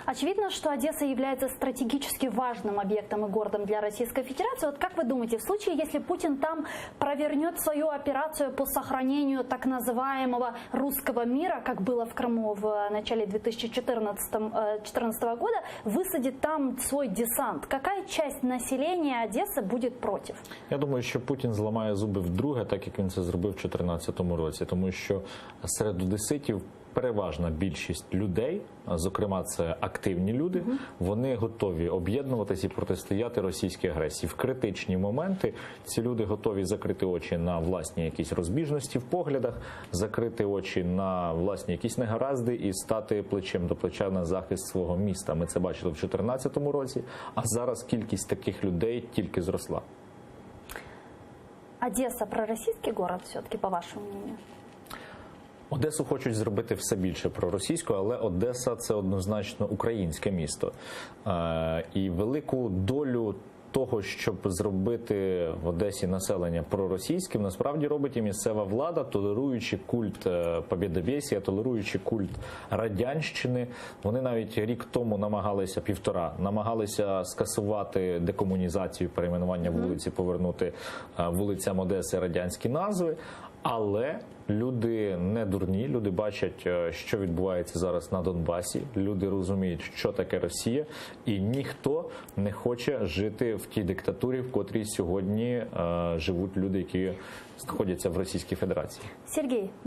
Очевидно, что Одесса является стратегически важным объектом и городом для Российской Федерации. Вот как вы думаете, в случае, если Путин там провернет свою операцию по сохранению так называемого русского мира, как было в Крыму в начале 2014 года, высадит там свой десант, какая часть населения Одессы будет против? Я думаю, що Путін зламає зуби вдруге, так як він це зробив в 2014 році, тому що серед одеситів переважна більшість людей, зокрема це активні люди, вони готові об'єднуватися і протистояти російській агресії. В критичні моменти ці люди готові закрити очі на власні якісь розбіжності в поглядах, закрити очі на власні якісь негаразди і стати плечем до плеча на захист свого міста. Ми це бачили в 2014 році, а зараз кількість таких людей тільки зросла. Одесса пророссийский город все-таки, по вашему мнению? Одесу хочуть зробити все більше проросійською, але Одеса – це однозначно українське місто. І велику долю того, щоб зробити в Одесі населення проросійським, насправді робить і місцева влада, толеруючи культ побєдобєсія, толеруючи культ радянщини. Вони навіть рік тому намагалися скасувати декомунізацію, перейменування вулиці, повернути вулицям Одеси радянські назви. Але люди не дурні, люди бачать, що відбувається зараз на Донбасі, люди розуміють, що таке Росія, і ніхто не хоче жити в тій диктатурі, в котрій сьогодні живуть люди, які знаходяться в Російській Федерації. Сергій.